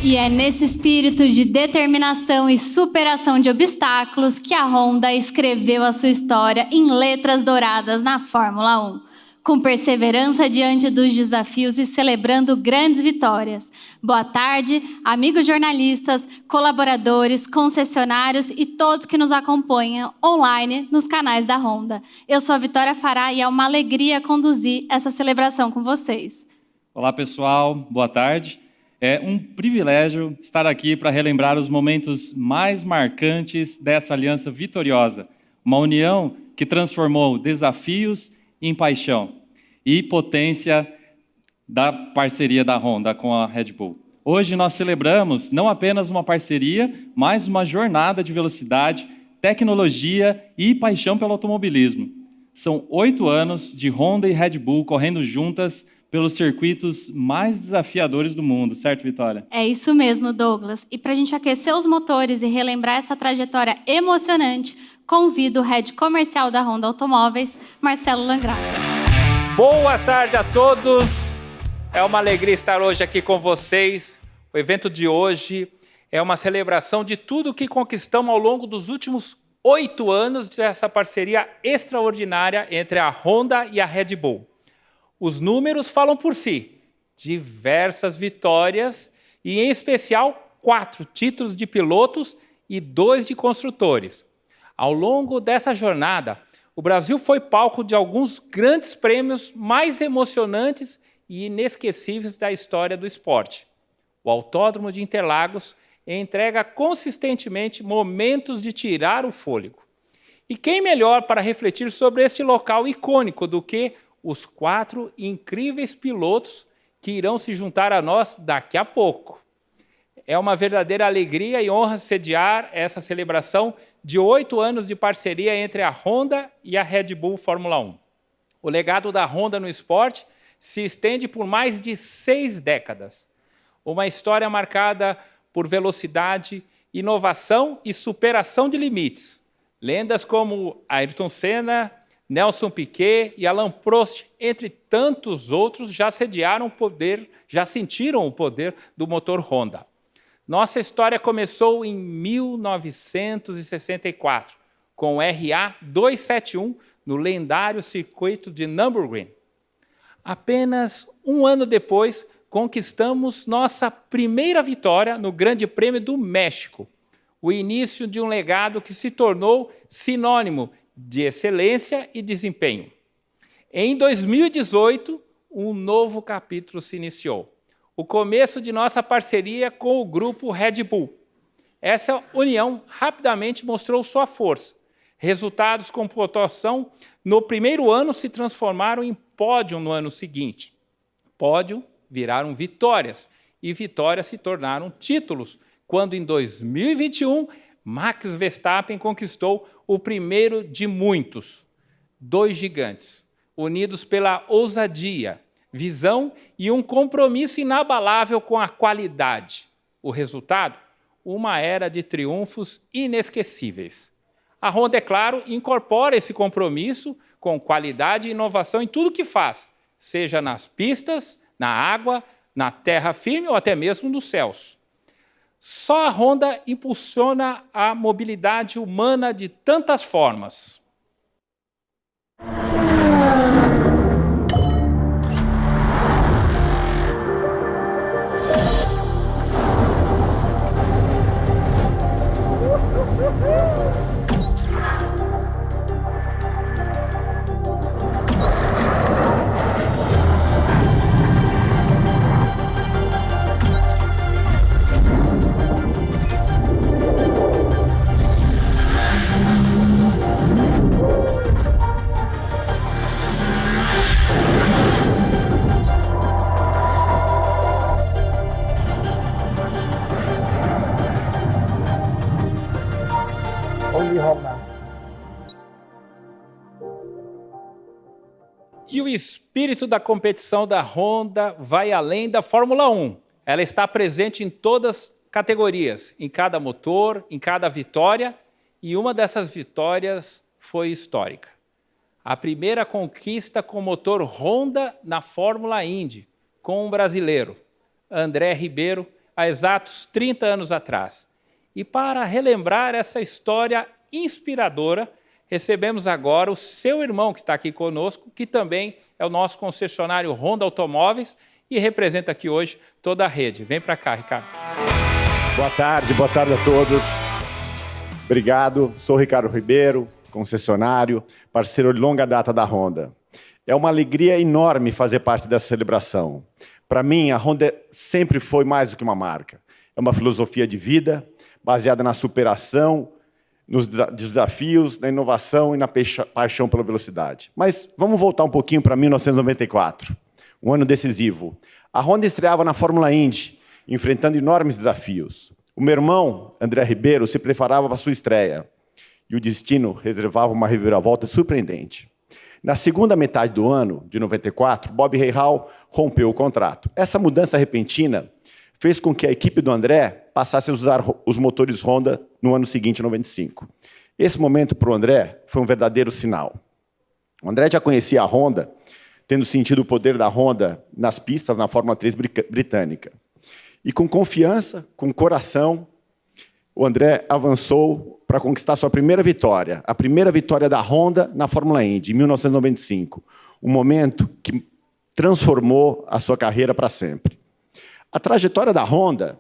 E é nesse espírito de determinação e superação de obstáculos que a Honda escreveu a sua história em letras douradas na Fórmula 1, com perseverança diante dos desafios e celebrando grandes vitórias. Boa tarde, amigos jornalistas, colaboradores, concessionários e todos que nos acompanham online nos canais da Honda. Eu sou a Vitória Fará e é uma alegria conduzir essa celebração com vocês. Olá, pessoal. Boa tarde. É um privilégio estar aqui para relembrar os momentos mais marcantes dessa aliança vitoriosa. Uma união que transformou desafios em paixão e potência da parceria da Honda com a Red Bull. Hoje nós celebramos não apenas uma parceria, mas uma jornada de velocidade, tecnologia e paixão pelo automobilismo. São 8 anos de Honda e Red Bull correndo juntas pelos circuitos mais desafiadores do mundo, certo, Vitória? É isso mesmo, Douglas. E para a gente aquecer os motores e relembrar essa trajetória emocionante, convido o head comercial da Honda Automóveis, Marcelo Langrata. Boa tarde a todos. É uma alegria estar hoje aqui com vocês. O evento de hoje é uma celebração de tudo que conquistamos ao longo dos últimos 8 anos dessa parceria extraordinária entre a Honda e a Red Bull. Os números falam por si. Diversas vitórias e, em especial, 4 títulos de pilotos e 2 de construtores. Ao longo dessa jornada, o Brasil foi palco de alguns grandes prêmios mais emocionantes e inesquecíveis da história do esporte. O Autódromo de Interlagos entrega consistentemente momentos de tirar o fôlego. E quem melhor para refletir sobre este local icônico do que os 4 incríveis pilotos que irão se juntar a nós daqui a pouco. É uma verdadeira alegria e honra sediar essa celebração de 8 anos de parceria entre a Honda e a Red Bull Fórmula 1. O legado da Honda no esporte se estende por mais de 6 décadas. Uma história marcada por velocidade, inovação e superação de limites. Lendas como Ayrton Senna, Nelson Piquet e Alain Prost, entre tantos outros, já sentiram o poder do motor Honda. Nossa história começou em 1964, com o RA 271 no lendário circuito de Nürburgring. Apenas um ano depois, conquistamos nossa primeira vitória no Grande Prêmio do México, o início de um legado que se tornou sinônimo de excelência e desempenho. Em 2018, um novo capítulo se iniciou. O começo de nossa parceria com o grupo Red Bull. Essa união rapidamente mostrou sua força. Resultados com pontuação no primeiro ano se transformaram em pódio no ano seguinte. Pódio viraram vitórias e vitórias se tornaram títulos, quando em 2021 Max Verstappen conquistou o primeiro de muitos. 2 gigantes, unidos pela ousadia, visão e um compromisso inabalável com a qualidade. O resultado? Uma era de triunfos inesquecíveis. A Honda, é claro, incorpora esse compromisso com qualidade e inovação em tudo que faz, seja nas pistas, na água, na terra firme ou até mesmo nos céus. Só a Honda impulsiona a mobilidade humana de tantas formas. E o espírito da competição da Honda vai além da Fórmula 1. Ela está presente em todas as categorias, em cada motor, em cada vitória, e uma dessas vitórias foi histórica. A primeira conquista com motor Honda na Fórmula Indy, com um brasileiro, André Ribeiro, há exatos 30 anos atrás. E para relembrar essa história inspiradora, recebemos agora o seu irmão que está aqui conosco, que também é o nosso concessionário Honda Automóveis e representa aqui hoje toda a rede. Vem para cá, Ricardo. Boa tarde a todos. Obrigado, sou Ricardo Ribeiro, concessionário, parceiro de longa data da Honda. É uma alegria enorme fazer parte dessa celebração. Para mim, a Honda sempre foi mais do que uma marca. É uma filosofia de vida, baseada na superação, nos desafios, na inovação e na paixão pela velocidade. Mas vamos voltar um pouquinho para 1994, um ano decisivo. A Honda estreava na Fórmula Indy, enfrentando enormes desafios. O meu irmão, André Ribeiro, se preparava para a sua estreia. E o destino reservava uma reviravolta surpreendente. Na segunda metade do ano, de 94, Bob Rahal rompeu o contrato. Essa mudança repentina fez com que a equipe do André passasse a usar os motores Honda no ano seguinte, 95. Esse momento, para o André, foi um verdadeiro sinal. O André já conhecia a Honda, tendo sentido o poder da Honda nas pistas na Fórmula 3 britânica. E com confiança, com coração, o André avançou para conquistar sua primeira vitória, a primeira vitória da Honda na Fórmula Indy, em 1995. Um momento que transformou a sua carreira para sempre. A trajetória da Honda,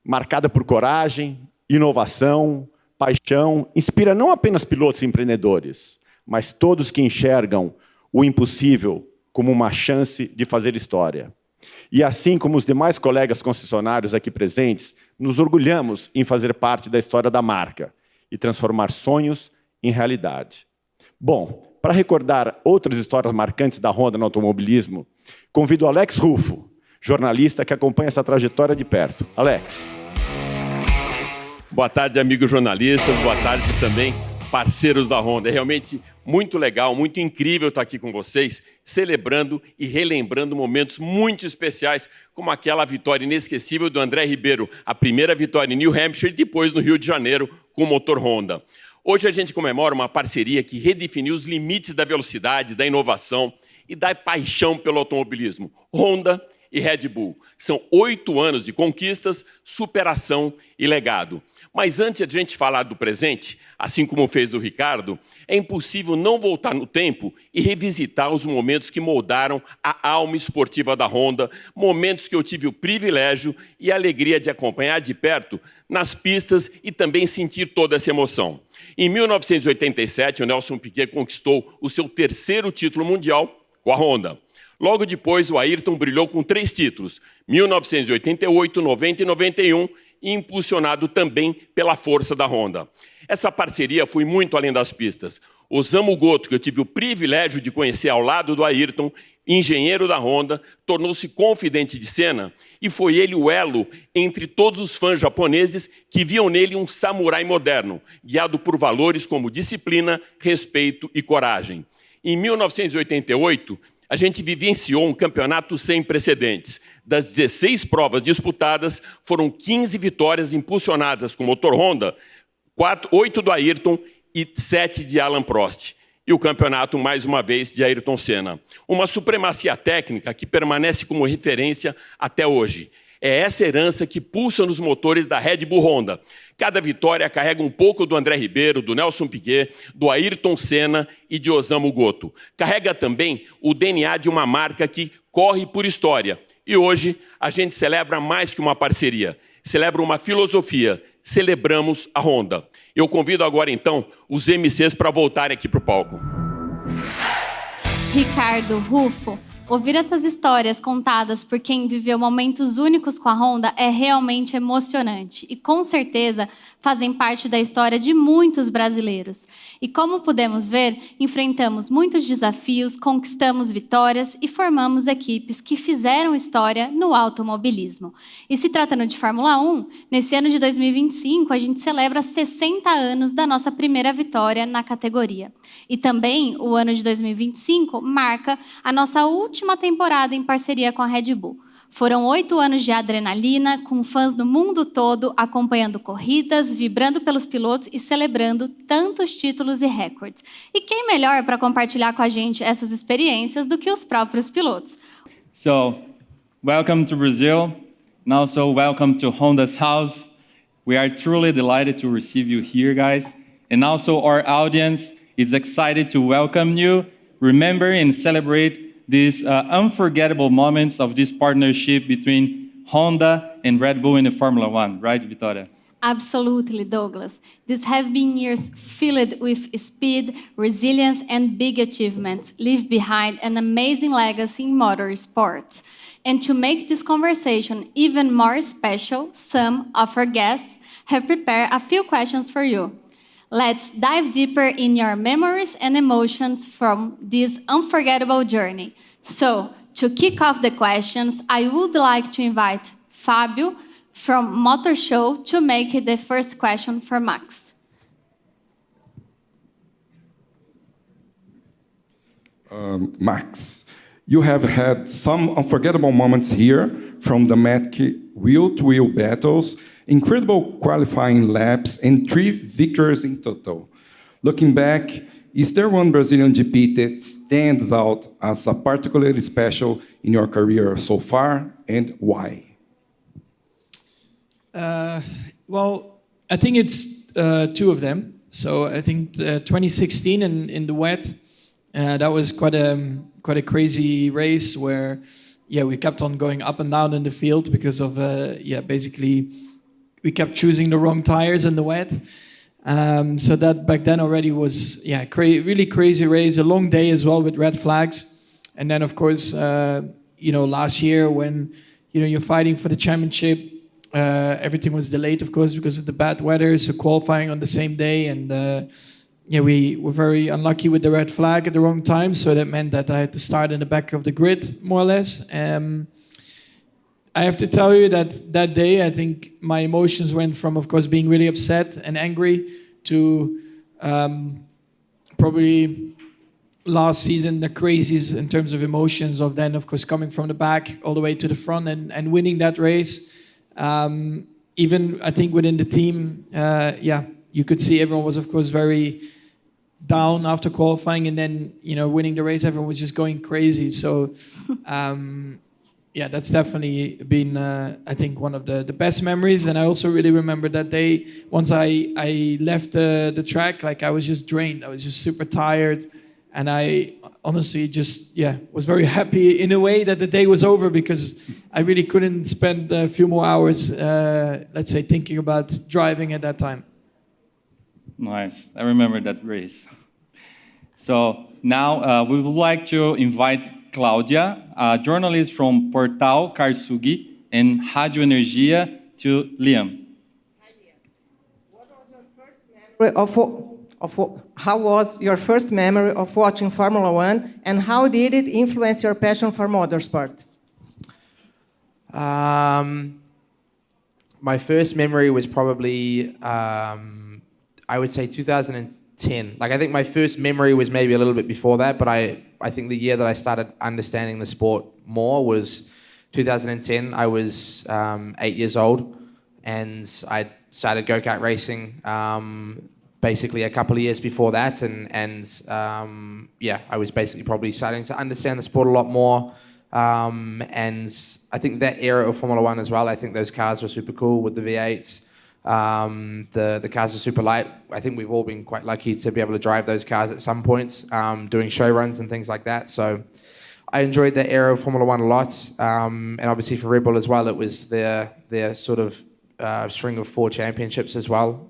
marcada por coragem, inovação, paixão, inspira não apenas pilotos e empreendedores, mas todos que enxergam o impossível como uma chance de fazer história. E assim como os demais colegas concessionários aqui presentes, nos orgulhamos em fazer parte da história da marca e transformar sonhos em realidade. Bom, para recordar outras histórias marcantes da Honda no automobilismo, convido o Alex Ruffo, jornalista que acompanha essa trajetória de perto. Alex. Boa tarde, amigos jornalistas. Boa tarde também, parceiros da Honda. É realmente muito legal, muito incrível estar aqui com vocês, celebrando e relembrando momentos muito especiais, como aquela vitória inesquecível do André Ribeiro, a primeira vitória em New Hampshire e depois no Rio de Janeiro com o motor Honda. Hoje a gente comemora uma parceria que redefiniu os limites da velocidade, da inovação e da paixão pelo automobilismo. Honda e Red Bull. São 8 anos de conquistas, superação e legado. Mas antes de a gente falar do presente, assim como fez o Ricardo, é impossível não voltar no tempo e revisitar os momentos que moldaram a alma esportiva da Honda, momentos que eu tive o privilégio e a alegria de acompanhar de perto nas pistas e também sentir toda essa emoção. Em 1987, o Nelson Piquet conquistou o seu 3º título mundial com a Honda. Logo depois, o Ayrton brilhou com 3 títulos, 1988, 90 e 91, impulsionado também pela força da Honda. Essa parceria foi muito além das pistas. Osamu Goto, que eu tive o privilégio de conhecer ao lado do Ayrton, engenheiro da Honda, tornou-se confidente de Senna e foi ele o elo entre todos os fãs japoneses que viam nele um samurai moderno, guiado por valores como disciplina, respeito e coragem. Em 1988, a gente vivenciou um campeonato sem precedentes. Das 16 provas disputadas, foram 15 vitórias impulsionadas com motor Honda, 8 do Ayrton e 7 de Alain Prost. E o campeonato, mais uma vez, de Ayrton Senna. Uma supremacia técnica que permanece como referência até hoje. É essa herança que pulsa nos motores da Red Bull Honda. Cada vitória carrega um pouco do André Ribeiro, do Nelson Piquet, do Ayrton Senna e de Osamu Goto. Carrega também o DNA de uma marca que corre por história. E hoje a gente celebra mais que uma parceria. Celebra uma filosofia. Celebramos a Honda. Eu convido agora, então, os MCs para voltarem aqui para o palco. Ricardo, Ruffo, ouvir essas histórias contadas por quem viveu momentos únicos com a Honda é realmente emocionante e, com certeza, fazem parte da história de muitos brasileiros. E, como pudemos ver, enfrentamos muitos desafios, conquistamos vitórias e formamos equipes que fizeram história no automobilismo. E se tratando de Fórmula 1, nesse ano de 2025, a gente celebra 60 anos da nossa primeira vitória na categoria. E também, o ano de 2025 marca a nossa última temporada em parceria com a Red Bull. Foram 8 anos de adrenalina, com fãs do mundo todo acompanhando corridas, vibrando pelos pilotos e celebrando tantos títulos e recordes. E quem melhor para compartilhar com a gente essas experiências do que os próprios pilotos? So, welcome to Brazil. And also, welcome to Honda's house. We are truly delighted to receive you here, guys. And also, our audience is excited to welcome you. Remember and celebrate these unforgettable moments of this partnership between Honda and Red Bull in the Formula One, right, Vitória? Absolutely, Douglas. These have been years filled with speed, resilience, and big achievements, leave behind an amazing legacy in motorsports. And to make this conversation even more special, some of our guests have prepared a few questions for you. Let's dive deeper in your memories and emotions from this unforgettable journey. So, to kick off the questions, I would like to invite Fábio from Motor Show to make the first question for Max. Max, you have had some unforgettable moments here, from dramatic wheel-to-wheel battles, incredible qualifying laps, and 3 victories in total. Looking back, is there one Brazilian GP that stands out as a particularly special in your career so far, and why? Well, I think it's 2 of them. So I think 2016 in the wet, that was quite a crazy race where, we kept on going up and down in the field because of basically we kept choosing the wrong tires in the wet. So that back then already was really crazy race, a long day as well with red flags, and then of course last year when you're fighting for the championship. Everything was delayed, of course, because of the bad weather, so qualifying on the same day. And we were very unlucky with the red flag at the wrong time, so that meant that I had to start in the back of the grid, more or less. I have to tell you that day, I think my emotions went from, of course, being really upset and angry to probably last season, the craziest in terms of emotions of then, of course, coming from the back all the way to the front and winning that race. Even I think within the team, you could see everyone was of course very down after qualifying, and then winning the race, everyone was just going crazy. So that's definitely been I think one of the best memories. And I also really remember that day once I left the track, like I was just drained. I was just super tired. And I honestly just, was very happy in a way that the day was over, because I really couldn't spend a few more hours, let's say, thinking about driving at that time. Nice. I remember that race. So now we would like to invite Cláudia, a journalist from Portal Carsugi and Rádio Energia, to Liam. Hi, Liam. What was your first memory how was your first memory of watching Formula One, and how did it influence your passion for motorsport? My first memory was probably, I would say 2010. Like, I think my first memory was maybe a little bit before that, but I think the year that I started understanding the sport more was 2010. I was 8 years old, and I started go-kart racing basically a couple of years before that, and I was basically probably starting to understand the sport a lot more, and I think that era of Formula One as well, I think those cars were super cool with the V8s. The cars are super light. I think we've all been quite lucky to be able to drive those cars at some points, doing show runs and things like that. So I enjoyed that era of Formula One a lot, and obviously for Red Bull as well, it was their sort of string of 4 championships as well.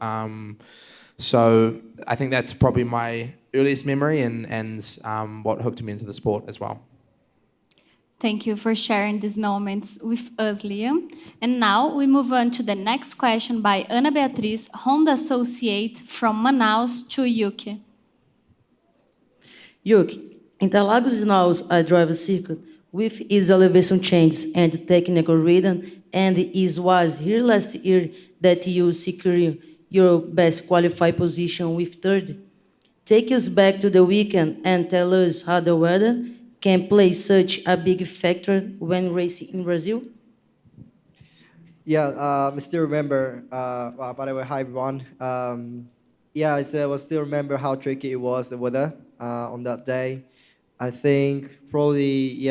So I think that's probably my earliest memory and what hooked me into the sport as well. Thank you for sharing these moments with us, Liam. And now we move on to the next question by Ana Beatriz, Honda associate from Manaus, to Yuki. Yuki, Interlagos is now a driver circuit with its elevation changes and technical rhythm, and it was here last year that you secured your best qualified position with 3rd. Take us back to the weekend and tell us how the weather can play such a big factor when racing in Brazil. I still remember, by the way, hi everyone. I still remember how tricky it was, the weather on that day. I think probably,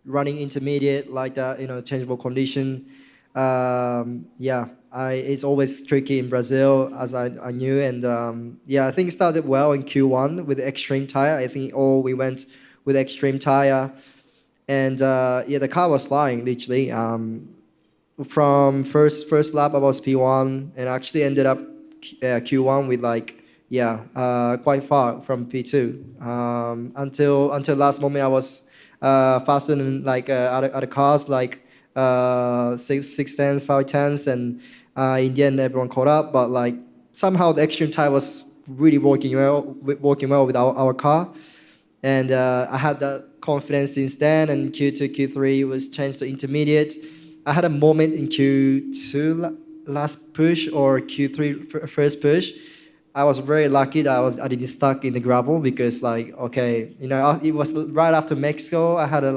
running intermediate like that, changeable condition. It's always tricky in Brazil, as I knew. And I think it started well in Q1 with the extreme tire. I think we went with extreme tire. And the car was flying, literally. From first lap, I was P1, and actually ended up Q1 with quite far from P2. Until last moment, I was faster than other cars, six tenths, 5 tenths, and in the end, everyone caught up. But somehow the extreme tire was really working well with our car, and I had that confidence since then. And Q2, Q3 was changed to intermediate. I had a moment in Q2 last push or Q3 first push. I was very lucky that I didn't stuck in the gravel because it was right after Mexico. I had a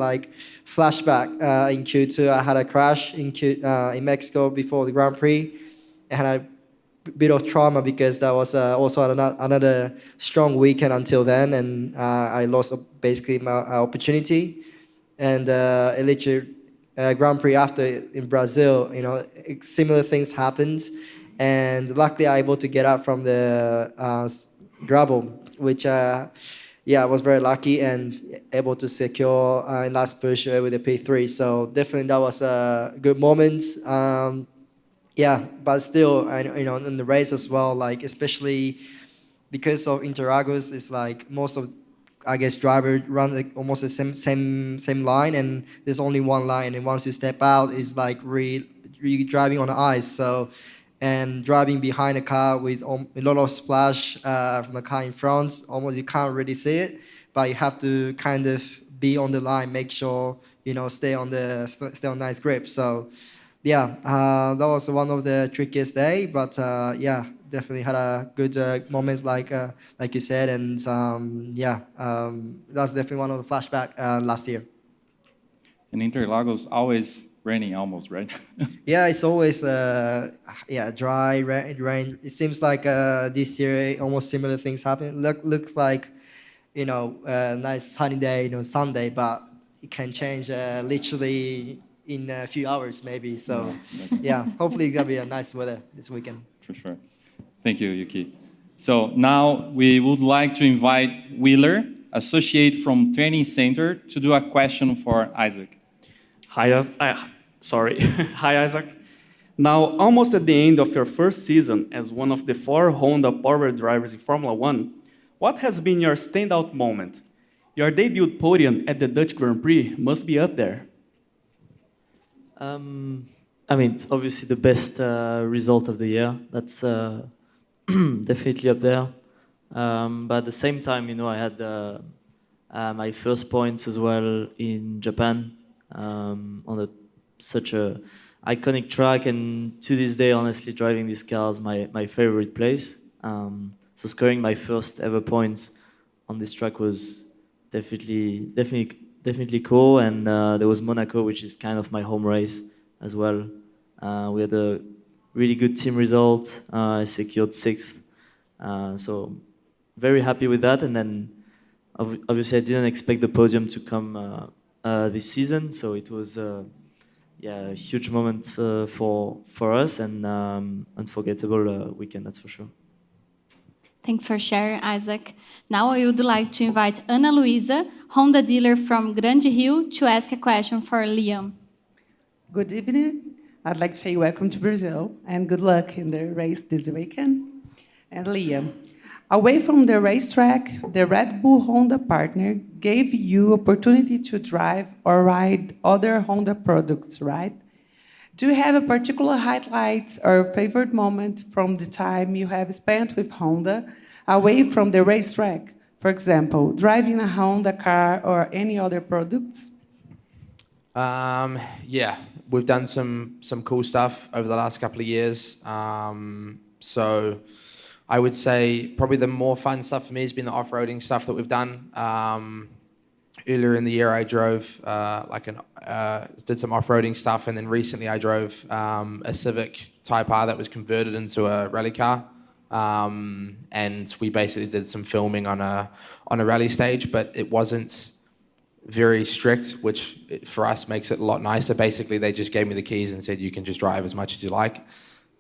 flashback in Q2. I had a crash in Mexico before the Grand Prix. I had a bit of trauma because that was also another strong weekend until then, and I lost basically my opportunity. And literally Grand Prix after in Brazil, similar things happened. And luckily, I was able to get up from the gravel, which I was very lucky and able to secure in last push with the P3. So definitely that was a good moment. But still, in the race as well, especially because of Interlagos, it's most of drivers run almost the same line, and there's only one line. And once you step out, it's really driving on the ice. So. And driving behind a car with a lot of splash from the car in front, almost you can't really see it, but you have to kind of be on the line, make sure stay on nice grip. So that was one of the trickiest day, but definitely had a good moments like you said, and that's definitely one of the flashback last year. And Interlagos always raining almost, right? It's always dry, rain. It seems like this year almost similar things happen. Looks like a nice sunny day, Sunday, but it can change literally in a few hours maybe. So hopefully it's gonna be a nice weather this weekend. For sure. Thank you, Yuki. So now we would like to invite Wheeler, associate from Training Center, to do a question for Isack. Hi, Isack. Now, almost at the end of your first season as one of the 4 Honda power drivers in Formula 1, what has been your standout moment? Your debut podium at the Dutch Grand Prix must be up there. It's obviously the best result of the year. That's definitely up there. But at the same time, I had my first points as well in Japan on such a iconic track, and to this day, honestly, driving this car is my favorite place. So scoring my first ever points on this track was definitely cool. And there was Monaco, which is kind of my home race as well. We had a really good team result. I secured 6th, so very happy with that. And then obviously I didn't expect the podium to come this season, so it was a huge moment for us, and unforgettable weekend, that's for sure. Thanks for sharing, Isack. Now I would like to invite Ana Luisa, Honda dealer from Grande Rio, to ask a question for Liam. Good evening. I'd like to say welcome to Brazil and good luck in the race this weekend. And Liam, away from the racetrack, the Red Bull Honda partner gave you opportunity to drive or ride other Honda products, right? Do you have a particular highlight or favorite moment from the time you have spent with Honda away from the racetrack? For example, driving a Honda car or any other products? We've done some cool stuff over the last couple of years. So I would say probably the more fun stuff for me has been the off-roading stuff that we've done. Earlier in the year, I drove did some off-roading stuff, and then recently I drove a Civic Type R that was converted into a rally car, and we basically did some filming on a rally stage. But it wasn't very strict, which for us makes it a lot nicer. Basically, they just gave me the keys and said you can just drive as much as you like.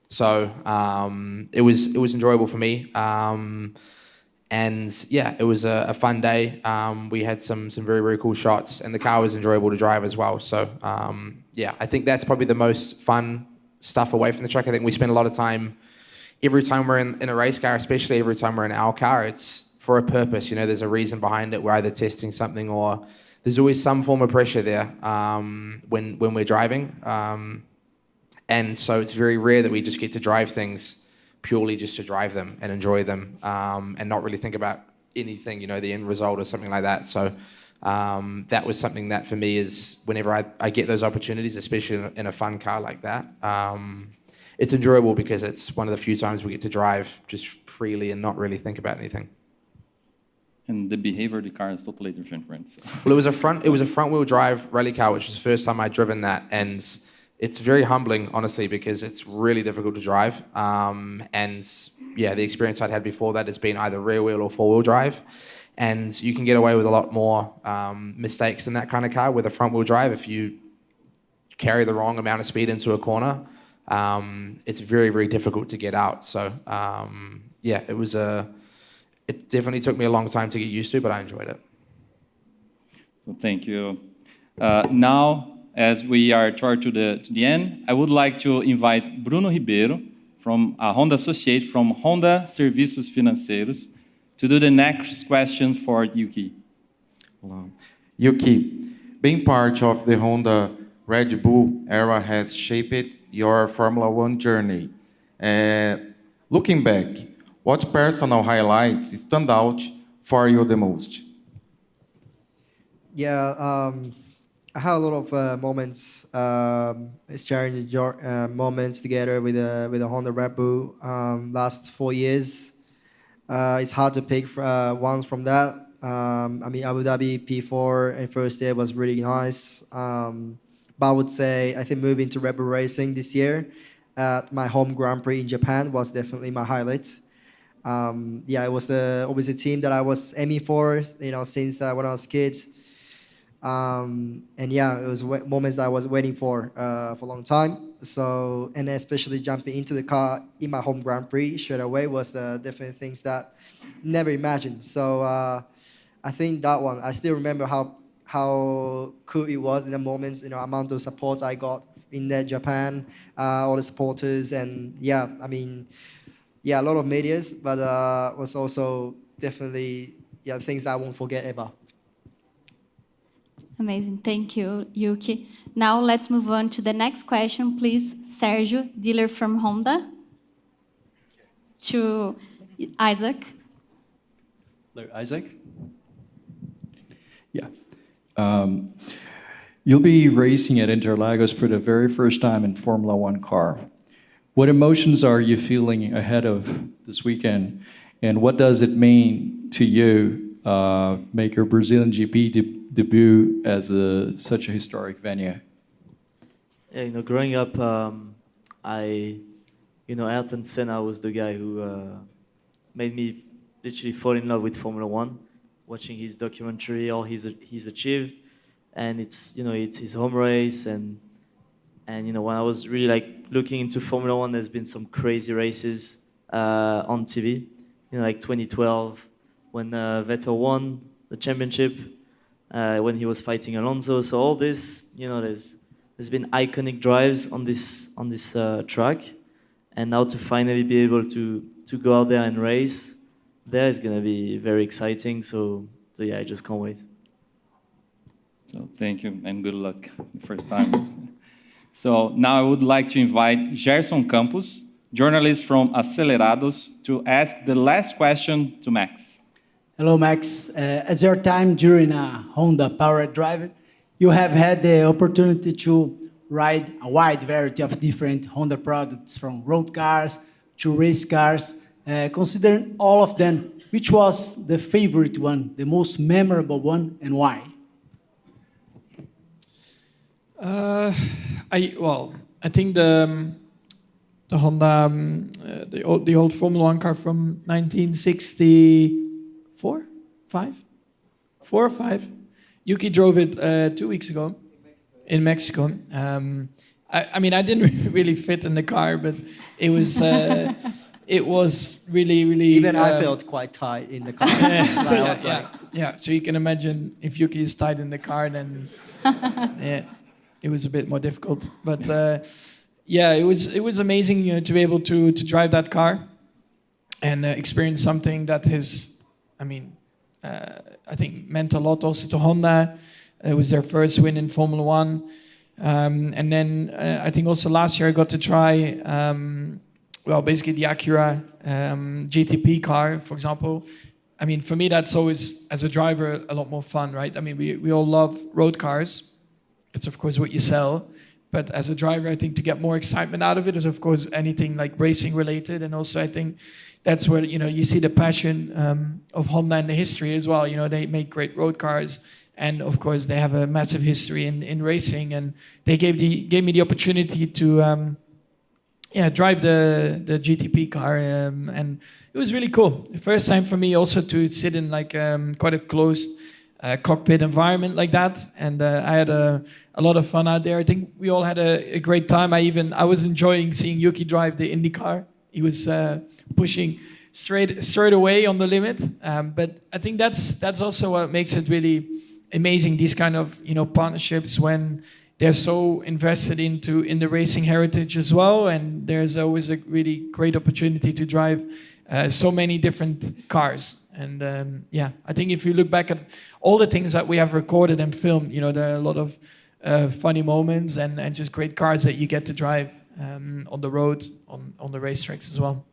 So it was enjoyable for me. And yeah, it was a fun day. We had some very, very cool shots, and the car was enjoyable to drive as well. So yeah, I think that's probably the most fun stuff away from the track. I think we spend a lot of time, every time we're in a race car, especially every time we're in our car, it's for a purpose. You know, there's a reason behind it. We're either testing something, or there's always some form of pressure there when we're driving. And so it's very rare that we just get to drive things purely just to drive them and enjoy them, and not really think about anything, you know, the end result or something like that. So that was something that for me is, whenever I get those opportunities, especially in a fun car like that, it's enjoyable because it's one of the few times we get to drive just freely and not really think about anything. And the behavior of the car is totally different, right? So. Well, it was a front-wheel drive rally car, which was the first time I'd driven that, and it's very humbling, honestly, because it's really difficult to drive. And yeah, the experience I'd had before that has been either rear wheel or four-wheel drive, and you can get away with a lot more mistakes in that kind of car with a front-wheel drive. If you carry the wrong amount of speed into a corner, it's very, very difficult to get out. So yeah, it definitely took me a long time to get used to, but I enjoyed it. So thank you. Now, as we are toward to the end, I would like to invite Bruno Ribeiro, from a Honda associate from Honda Serviços Financeiros, to do the next question for Yuki. Hello. Yuki, being part of the Honda Red Bull era has shaped your Formula One journey. Looking back, what personal highlights stand out for you the most? Yeah, I had a lot of moments, sharing moments together with the Honda Red Bull last 4 years. It's hard to pick one from that. I mean, Abu Dhabi P4 and first year was really nice. But I would say, I think moving to Red Bull Racing this year at my home Grand Prix in Japan was definitely my highlight. Yeah, it was always a team that I was aiming for, you know, since when I was a kid. And yeah, it was moments that I was waiting for a long time. So, and especially jumping into the car in my home Grand Prix straight away was definitely things that never imagined. So I think that one, I still remember how cool it was in the moments, you know, amount of support I got in Japan, all the supporters, and yeah, I mean, yeah, a lot of medias, but was also definitely, yeah, things I won't forget ever. Amazing. Thank you, Yuki. Now let's move on to the next question, please. Sergio, dealer from Honda. To Isack. Hello, Isack. Yeah. You'll be racing at Interlagos for the very first time in Formula One car. What emotions are you feeling ahead of this weekend? And what does it mean to you make your Brazilian GP debut as such a historic venue? Yeah, you know, growing up, Ayrton Senna was the guy who made me literally fall in love with Formula One, watching his documentary, all he's achieved, and it's his home race, and when I was really looking into Formula One, there's been some crazy races on TV, like 2012 when Vettel won the championship, when he was fighting Alonso. So all this, there's been iconic drives on this track, and now to finally be able to go out there and race, there is going to be very exciting. So yeah, I just can't wait. So thank you and good luck the first time. So now I would like to invite Gerson Campos, journalist from Acelerados, to ask the last question to Max. Hello, Max. As your time during a Honda powered driver, you have had the opportunity to ride a wide variety of different Honda products, from road cars to race cars. Considering all of them, which was the favorite one, the most memorable one, and why? I think the Honda, the old Formula One car from 1964, 4 or 5. Yuki drove it 2 weeks ago in Mexico. I mean, I didn't really fit in the car, but it was really, really. Even I felt quite tight in the car. I was like, yeah. So you can imagine if Yuki is tight in the car, then it was a bit more difficult. But it was amazing, to be able to drive that car and experience something that has, I think meant a lot also to Honda. It was their first win in Formula One. And then I think also last year I got to try, basically the Acura GTP car, for example. I mean, for me, that's always, as a driver, a lot more fun, right? I mean, we all love road cars. It's, of course, what you sell. But as a driver, I think to get more excitement out of it is, of course, anything like racing related. And also, I think that's where, you see the passion of Honda and the history as well. They make great road cars. And, of course, they have a massive history in racing. And they gave me the opportunity to drive the GTP car. And it was really cool. The first time for me also to sit in like quite a closed cockpit environment like that. And I had a lot of fun out there. I think we all had a great time. I was enjoying seeing Yuki drive the Indy car. He was pushing straight away on the limit. But I think that's also what makes it really amazing, these kind of partnerships, when they're so invested in the racing heritage as well, and there's always a really great opportunity to drive so many different cars. And I think if you look back at all the things that we have recorded and filmed, there are a lot of funny moments and just great cars that you get to drive on the road, on the racetracks as well.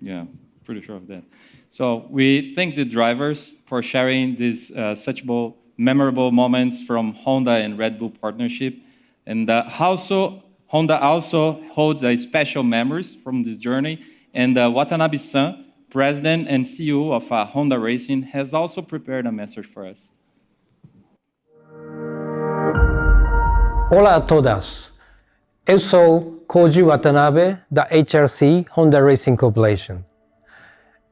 Yeah, pretty sure of that. So we thank the drivers for sharing these such memorable moments from Honda and Red Bull partnership. And Honda also holds a special memories from this journey. And Watanabe-san, President and CEO of Honda Racing, has also prepared a message for us. Hola a todas. Eu sou Koji Watanabe, da HRC Honda Racing Corporation.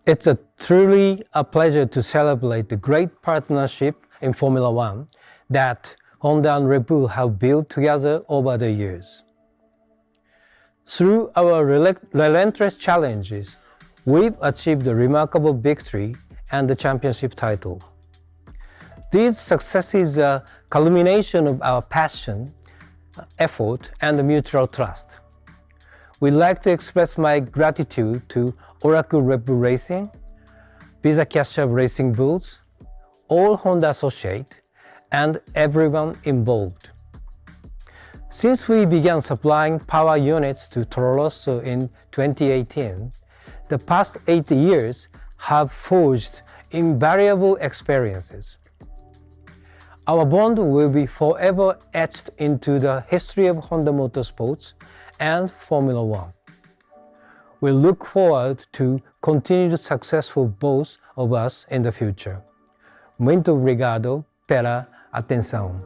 It's truly a pleasure to celebrate the great partnership in Formula One that Honda and Red Bull have built together over the years. Through our relentless challenges, we've achieved a remarkable victory and the championship title. These successes are a culmination of our passion, effort, and mutual trust. We'd like to express my gratitude to Oracle Red Bull Racing, Visa Cash App Racing Bulls, all Honda associates, and everyone involved. Since we began supplying power units to Toro Rosso in 2018, the past 8 years have forged invaluable experiences. Our bond will be forever etched into the history of Honda Motorsports and Formula One. We look forward to continued success for both of us in the future. Muito obrigado pela atenção.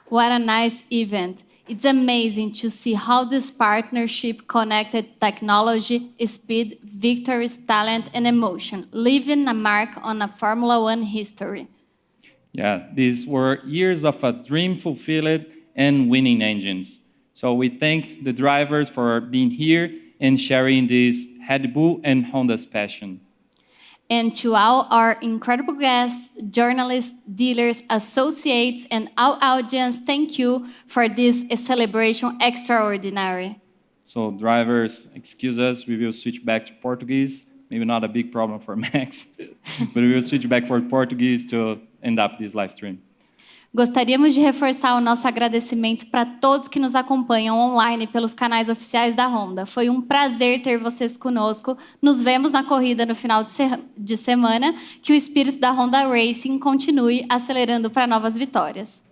What a nice event. It's amazing to see how this partnership connected technology, speed, victories, talent, and emotion, leaving a mark on a Formula One history. Yeah, these were years of a dream fulfilled and winning engines. So we thank the drivers for being here and sharing this Red Bull and Honda's passion. And to all our incredible guests, journalists, dealers, associates, and our audience, thank you for this celebration extraordinary. So drivers, excuse us, we will switch back to Portuguese. Maybe not a big problem for Max, but we will switch back for Portuguese to end up this live stream. Gostaríamos de reforçar o nosso agradecimento para todos que nos acompanham online pelos canais oficiais da Honda. Foi um prazer ter vocês conosco. Nos vemos na corrida no final de semana. Que o espírito da Honda Racing continue acelerando para novas vitórias.